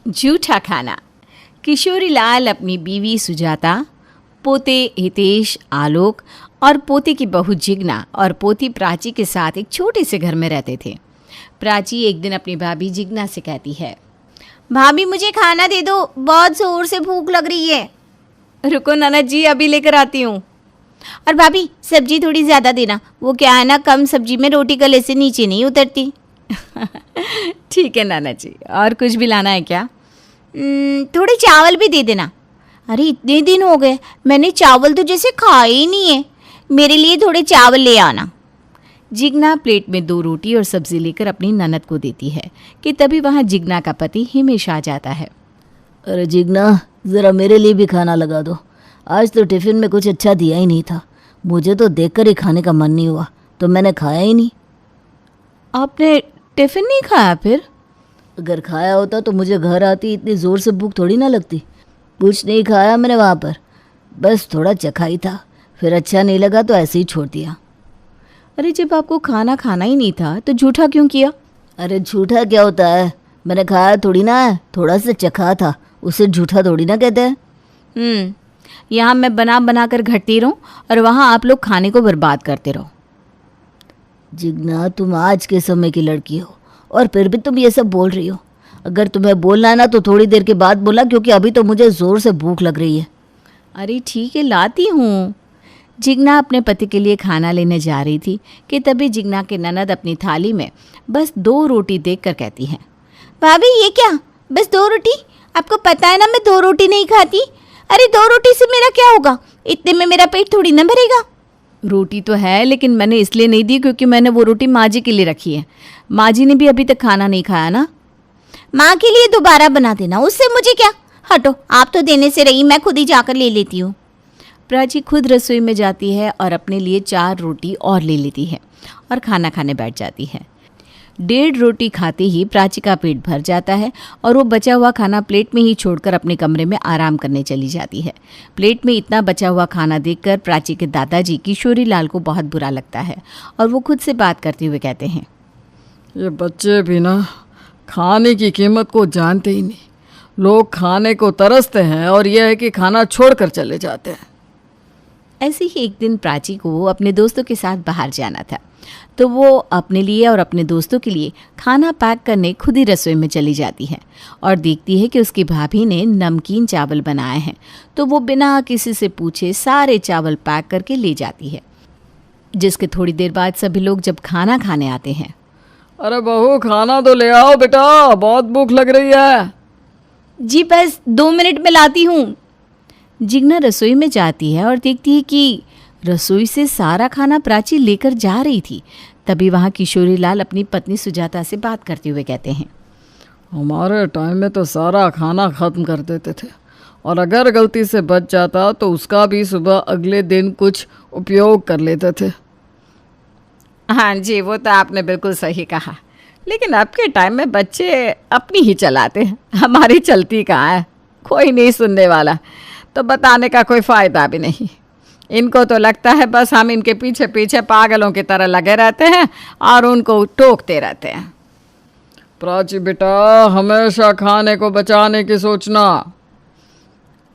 झूठा खाना। किशोरी लाल अपनी बीवी सुजाता, पोते हितेश, आलोक और पोते की बहू जिग्ना और पोती प्राची के साथ एक छोटे से घर में रहते थे। प्राची एक दिन अपनी भाभी जिग्ना से कहती है, भाभी मुझे खाना दे दो, बहुत जोर से भूख लग रही है। रुको ननद जी, अभी लेकर आती हूँ। और भाभी सब्जी थोड़ी ज़्यादा देना, वो क्या है ना, कम सब्जी में रोटी गले से नीचे नहीं उतरती। ठीक है ननद जी, और कुछ भी लाना है क्या? थोड़े चावल भी दे देना। अरे इतने दिन हो गए मैंने चावल तो जैसे खाए ही नहीं है, मेरे लिए थोड़े चावल ले आना। जिग्ना प्लेट में 2 रोटी और सब्जी लेकर अपनी ननद को देती है कि तभी वहाँ जिग्ना का पति हिमेश आ जाता है। अरे जिग्ना, ज़रा मेरे लिए भी खाना लगा दो। आज तो टिफ़िन में कुछ अच्छा दिया ही नहीं था। मुझे तो देखकर ही खाने का मन नहीं हुआ, तो मैंने खाया ही नहीं। आपने टिफ़िन नहीं खाया फिर? अगर खाया होता तो मुझे घर आती इतनी ज़ोर से भूख थोड़ी ना लगती। कुछ नहीं खाया मैंने वहाँ पर, बस थोड़ा चखा ही था, फिर अच्छा नहीं लगा तो ऐसे ही छोड़ दिया। अरे जब आपको खाना खाना ही नहीं था तो झूठा क्यों किया? अरे झूठा क्या होता है, मैंने खाया थोड़ी ना है, थोड़ा सा चखा था, उसे झूठा थोड़ी ना कहते हैं। यहाँ मैं बना बना कर घटती रहूँ और वहाँ आप लोग खाने को बर्बाद करते रहो। जिग्ना, तुम आज के समय की लड़की हो और फिर भी तुम ये सब बोल रही हो। अगर तुम्हें बोलना है ना तो थोड़ी देर के बाद बोला, क्योंकि अभी तो मुझे ज़ोर से भूख लग रही है। अरे ठीक है, लाती हूँ। जिग्ना अपने पति के लिए खाना लेने जा रही थी कि तभी जिग्ना के ननद अपनी थाली में बस 2 रोटी देखकर कहती है, भाभी ये क्या, बस 2 रोटी? आपको पता है ना मैं 2 रोटी नहीं खाती। अरे 2 रोटी से मेरा क्या होगा, इतने में मेरा पेट थोड़ी ना भरेगा। रोटी तो है, लेकिन मैंने इसलिए नहीं दी क्योंकि मैंने वो रोटी माँ जी के लिए रखी है। माँ जी ने भी अभी तक खाना नहीं खाया ना। माँ के लिए दोबारा बना देना, उससे मुझे क्या। हटो, आप तो देने से रही, मैं खुद ही जाकर ले लेती हूँ। प्राची खुद रसोई में जाती है और अपने लिए 4 रोटी और ले लेती है और खाना खाने बैठ जाती है। 1.5 रोटी खाते ही प्राची का पेट भर जाता है और वो बचा हुआ खाना प्लेट में ही छोड़कर अपने कमरे में आराम करने चली जाती है। प्लेट में इतना बचा हुआ खाना देखकर प्राची के दादाजी किशोरी लाल को बहुत बुरा लगता है और वो खुद से बात करते हुए कहते हैं, ये बच्चे भी ना खाने की कीमत को जानते ही नहीं। लोग खाने को तरसते हैं और यह है कि खाना छोड़कर चले जाते हैं। ऐसे ही एक दिन प्राची को अपने दोस्तों के साथ बाहर जाना था, तो वो अपने लिए और अपने दोस्तों के लिए खाना पैक करने खुद ही रसोई में चली जाती है और देखती है कि उसकी भाभी ने नमकीन चावल बनाए हैं, तो वो बिना किसी से पूछे सारे चावल पैक करके ले जाती है। जिसके थोड़ी देर बाद सभी लोग जब खाना खाने आते हैं, अरे बहू, खाना तो ले आओ बेटा, बहुत भूख लग रही है। जी बस 2 मिनट में लाती हूँ। जिग्ना रसोई में जाती है और देखती है कि रसोई से सारा खाना प्राची लेकर जा रही थी। तभी वहाँ किशोरी लाल अपनी पत्नी सुजाता से बात करते हुए कहते हैं, हमारे टाइम में तो सारा खाना ख़त्म कर देते थे और अगर गलती से बच जाता तो उसका भी सुबह अगले दिन कुछ उपयोग कर लेते थे। हाँ जी, वो तो आपने बिल्कुल सही कहा, लेकिन अब के टाइम में बच्चे अपनी ही चलाते हैं, हमारी चलती कहाँ है। कोई नहीं सुनने वाला तो बताने का कोई फ़ायदा भी नहीं। इनको तो लगता है बस हम इनके पीछे पीछे पागलों की तरह लगे रहते हैं और उनको टोकते रहते हैं। प्राची बेटा, हमेशा खाने को बचाने की सोचना।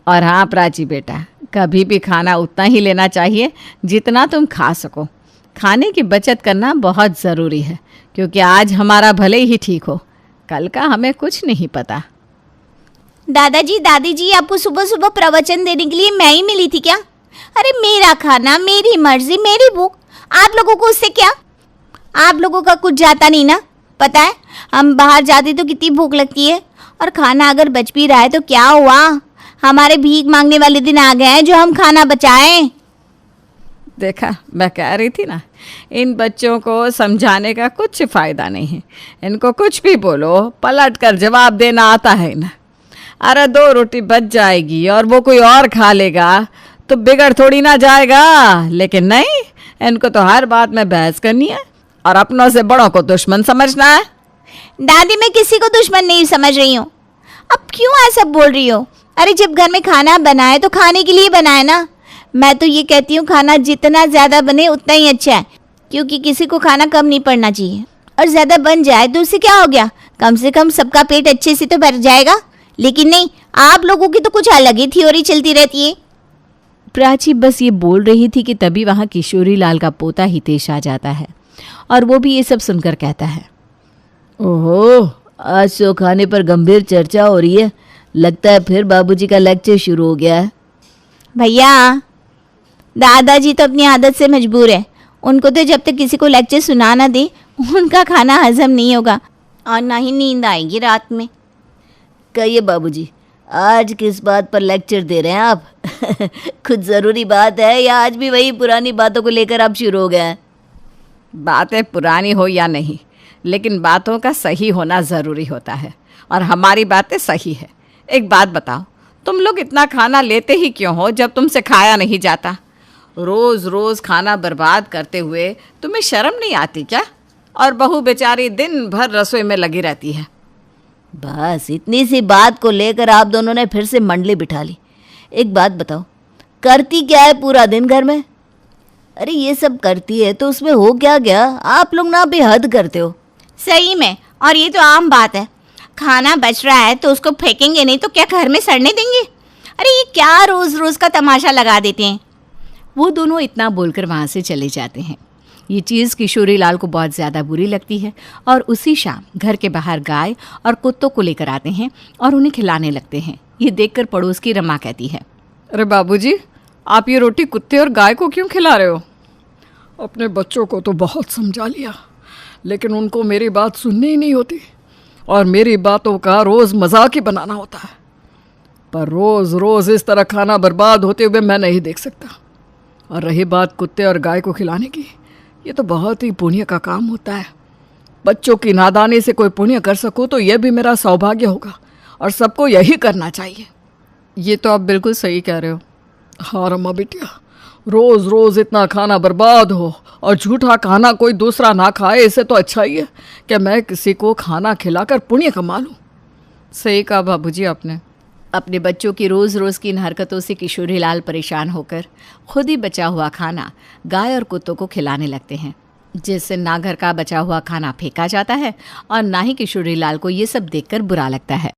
और हाँ प्राची बेटा, कभी भी खाना उतना ही लेना चाहिए जितना तुम खा सको। खाने की बचत करना बहुत ज़रूरी है, क्योंकि आज हमारा भले ही ठीक हो, कल का हमें कुछ नहीं पता। दादाजी दादी जी, आपको सुबह सुबह प्रवचन देने के लिए मैं ही मिली थी क्या? अरे मेरा खाना, मेरी मर्जी, मेरी भूख, आप लोगों को उससे क्या? आप लोगों का कुछ जाता नहीं ना। पता है हम बाहर जाते तो कितनी भूख लगती है, और खाना अगर बच भी रहा है तो क्या हुआ, हमारे भीख मांगने वाले दिन आ गए हैं जो हम खाना बचाएं। देखा, मैं कह रही थी ना, इन बच्चों को समझाने का कुछ फ़ायदा नहीं है। इनको कुछ भी बोलो पलट कर जवाब देना आता है ना। अरे 2 रोटी बच जाएगी और वो कोई और खा लेगा तो बिगड़ थोड़ी ना जाएगा, लेकिन नहीं, इनको तो हर बात में बहस करनी है और अपनों से बड़ों को दुश्मन समझना है। दादी, मैं किसी को दुश्मन नहीं समझ रही हूँ। अब क्यों ऐसा बोल रही हो? अरे जब घर में खाना बनाए तो खाने के लिए बनाए ना। मैं तो ये कहती हूँ खाना जितना ज़्यादा बने उतना ही अच्छा है, क्योंकि किसी को खाना कम नहीं पड़ना चाहिए। और ज़्यादा बन जाए तो उससे क्या हो गया, कम से कम सबका पेट अच्छे से तो भर जाएगा। लेकिन नहीं, आप लोगों की तो कुछ अलग ही थ्योरी चलती रहती है। प्राची बस ये बोल रही थी कि तभी वहाँ किशोरी लाल का पोता हितेश आ जाता है और वो भी ये सब सुनकर कहता है, ओहो, आज तो खाने पर गंभीर चर्चा हो रही है। लगता है फिर बाबूजी का लेक्चर शुरू हो गया है। भैया, दादाजी तो अपनी आदत से मजबूर है। उनको तो जब तक किसी को लेक्चर सुना ना दे उनका खाना हजम नहीं होगा और ना ही नींद आएगी रात में। कहिए बाबूजी, आज किस बात पर लेक्चर दे रहे हैं आप? कुछ ज़रूरी बात है या आज भी वही पुरानी बातों को लेकर आप शुरू हो गए हैं? बातें पुरानी हो या नहीं, लेकिन बातों का सही होना ज़रूरी होता है और हमारी बातें सही है। एक बात बताओ, तुम लोग इतना खाना लेते ही क्यों हो जब तुमसे खाया नहीं जाता? रोज़ रोज़ खाना बर्बाद करते हुए तुम्हें शर्म नहीं आती क्या? और बहू बेचारी दिन भर रसोई में लगी रहती है। बस इतनी सी बात को लेकर आप दोनों ने फिर से मंडली बिठा ली। एक बात बताओ, करती क्या है पूरा दिन घर में? अरे ये सब करती है तो उसमें हो क्या गया? आप लोग ना बेहद करते हो। सही में, और ये तो आम बात है। खाना बच रहा है तो उसको फेंकेंगे नहीं तो क्या घर में सड़ने देंगे? अरे ये क्या रोज़ रोज़ का तमाशा लगा देते हैं। वो दोनों इतना बोलकर वहाँ से चले जाते हैं। ये चीज़ किशोरी लाल को बहुत ज़्यादा बुरी लगती है और उसी शाम घर के बाहर गाय और कुत्तों को लेकर आते हैं और उन्हें खिलाने लगते हैं। ये देखकर पड़ोस की रमा कहती है, अरे बाबूजी, आप ये रोटी कुत्ते और गाय को क्यों खिला रहे हो? अपने बच्चों को तो बहुत समझा लिया, लेकिन उनको मेरी बात सुननी ही नहीं होती और मेरी बातों का रोज़ मजाक ही बनाना होता है। पर रोज़ रोज़ इस तरह खाना बर्बाद होते हुए मैं नहीं देख सकता। और रही बात कुत्ते और गाय को खिलाने की, ये तो बहुत ही पुण्य का काम होता है। बच्चों की नादानी से कोई पुण्य कर सकूँ तो यह भी मेरा सौभाग्य होगा और सबको यही करना चाहिए। ये तो आप बिल्कुल सही कह रहे हो। हाँ रमा बिटिया, रोज़ रोज़ इतना खाना बर्बाद हो और झूठा खाना कोई दूसरा ना खाए, इससे तो अच्छा ही है कि मैं किसी को खाना खिलाकर पुण्य कमा लूँ। सही कहा बाबूजी आपने। अपने बच्चों की रोज़ रोज़ की इन हरकतों से किशोरी लाल परेशान होकर खुद ही बचा हुआ खाना गाय और कुत्तों को खिलाने लगते हैं, जिससे ना घर का बचा हुआ खाना फेंका जाता है और ना ही किशोरी लाल को ये सब देखकर बुरा लगता है।